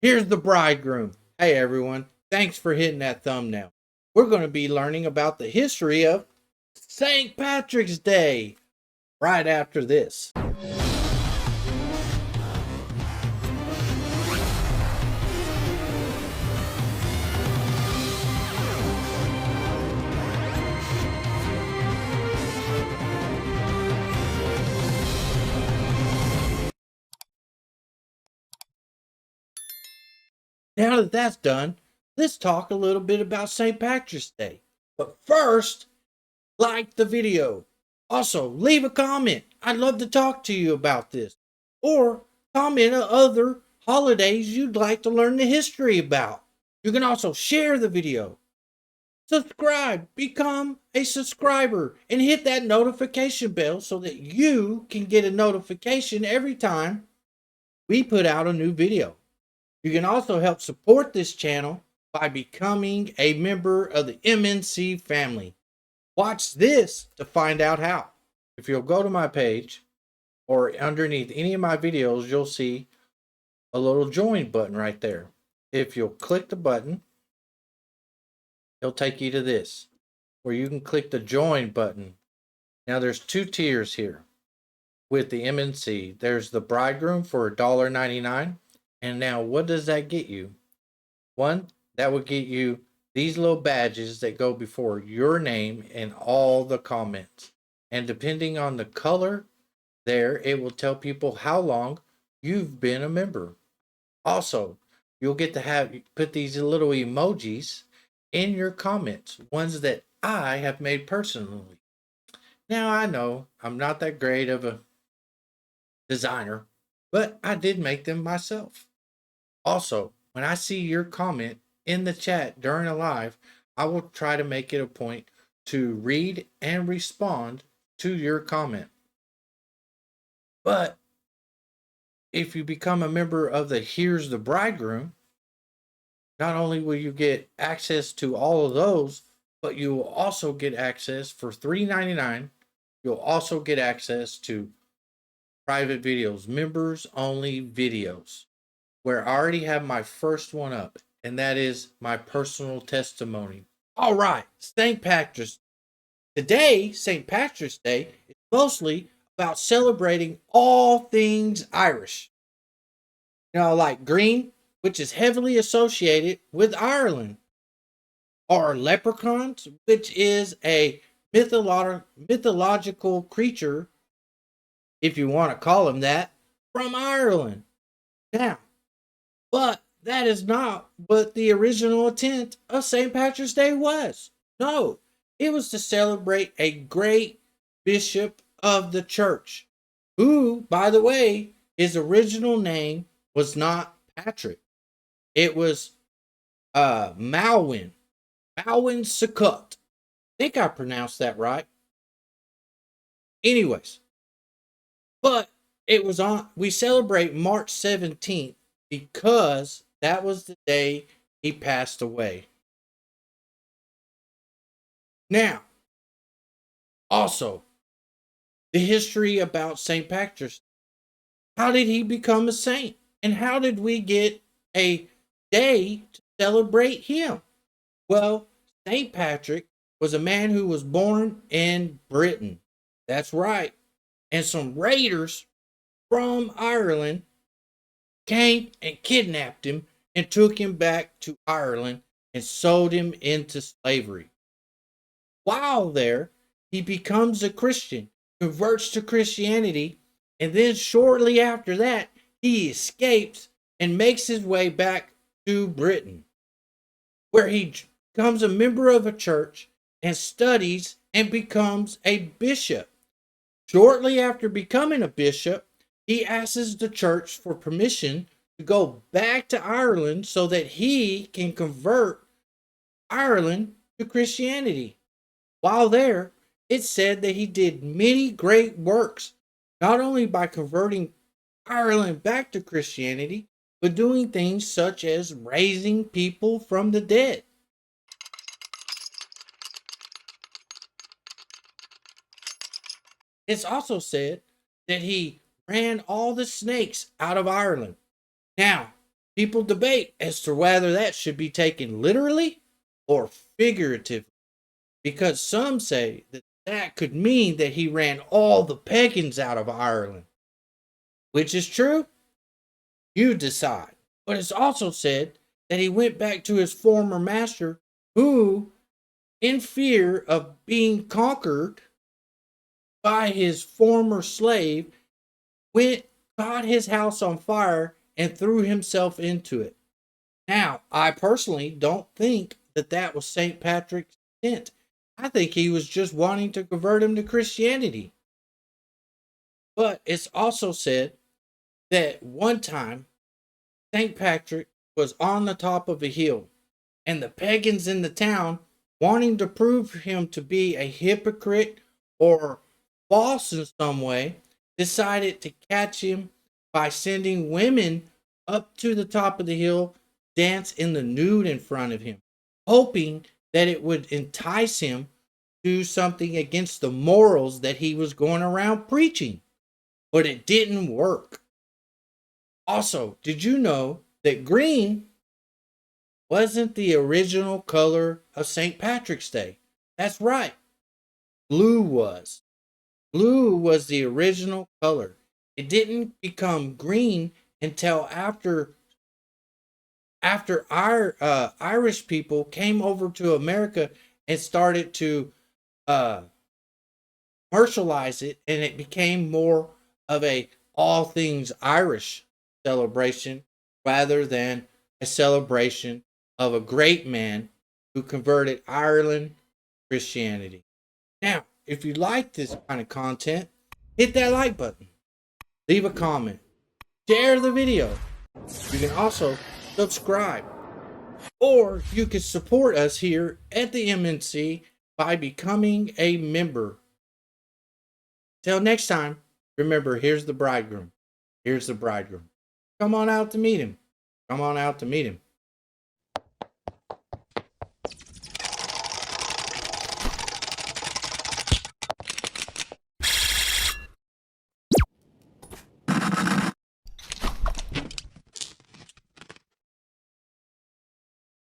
Here's the bridegroom. Hey everyone, thanks for hitting that thumbnail. We're going to be learning about the history of St. Patrick's Day right after this. Now that that's done, let's talk a little bit about St. Patrick's Day. But first, like the video. Also, leave a comment. I'd love to talk to you about this. Or comment on other holidays you'd like to learn the history about. You can also share the video. Subscribe, become a subscriber, and hit that notification bell so that you can get a notification every time we put out a new video. You can also help support this channel by becoming a member of the MNC family. Watch this to find out how. If you'll go to my page or underneath any of my videos, you'll see a little join button right there. If you'll click the button, it'll take you to this, where you can click the join button. Now there's two tiers here with the MNC. There's the bridegroom for $1.99. And now what does that get you? One, that would get you these little badges that go before your name and all the comments. And depending on the color there, it will tell people how long you've been a member. Also, you'll get to put these little emojis in your comments, ones that I have made personally. Now I know I'm not that great of a designer, but I did make them myself. Also, when I see your comment in the chat during a live, I will try to make it a point to read and respond to your comment. But if you become a member of the Here's the Bridegroom, not only will you get access to all of those, but you will also get access for $3.99. You'll also get access to private videos, members only videos, where I already have my first one up, and that is my personal testimony. All right, St. Patrick's. Today, St. Patrick's Day is mostly about celebrating all things Irish. Like green, which is heavily associated with Ireland, or leprechauns, which is a mythological creature, if you want to call them that, from Ireland. Now, but that is not what the original intent of St. Patrick's Day was. No, it was to celebrate a great bishop of the church, who, by the way, his original name was not Patrick. It was Malwyn. Malwyn Sukkot. I think I pronounced that right. Anyways, but we celebrate March 17th because that was the day he passed away. Now, also, the history about St. Patrick's. How did he become a saint? And how did we get a day to celebrate him? Well, St. Patrick was a man who was born in Britain. That's right. And some raiders from Ireland came and kidnapped him and took him back to Ireland and sold him into slavery. While there, he becomes a Christian, converts to Christianity, and then shortly after that, he escapes and makes his way back to Britain, where he becomes a member of a church and studies and becomes a bishop. Shortly after becoming a bishop, he asks the church for permission to go back to Ireland so that he can convert Ireland to Christianity. While there, it said that he did many great works, not only by converting Ireland back to Christianity, but doing things such as raising people from the dead. It's also said that he ran all the snakes out of Ireland. Now, People debate as to whether that should be taken literally or figuratively, because some say that that could mean that he ran all the pagans out of Ireland. Which is true? You decide. But it's also said that he went back to his former master, who, in fear of being conquered by his former slave, caught his house on fire and threw himself into it. Now, I personally don't think that that was St. Patrick's intent. I think he was just wanting to convert him to Christianity. But it's also said that one time St. Patrick was on the top of a hill, and the pagans in the town, wanting to prove him to be a hypocrite or false in some way, decided to catch him by sending women up to the top of the hill, dance in the nude in front of him, hoping that it would entice him to something against the morals that he was going around preaching. But it didn't work. Also, did you know that green wasn't the original color of St. Patrick's Day? That's right. Blue was. Blue was the original color. It didn't become green until after our Irish people came over to America and started to commercialize it, and it became more of a all things Irish celebration rather than a celebration of a great man who converted Ireland to Christianity. Now, if you like this kind of content, hit that like button, leave a comment, share the video. You can also subscribe, or you can support us here at the MNC by becoming a member. Till next time, remember, here's the bridegroom. Here's the bridegroom. Come on out to meet him. Come on out to meet him.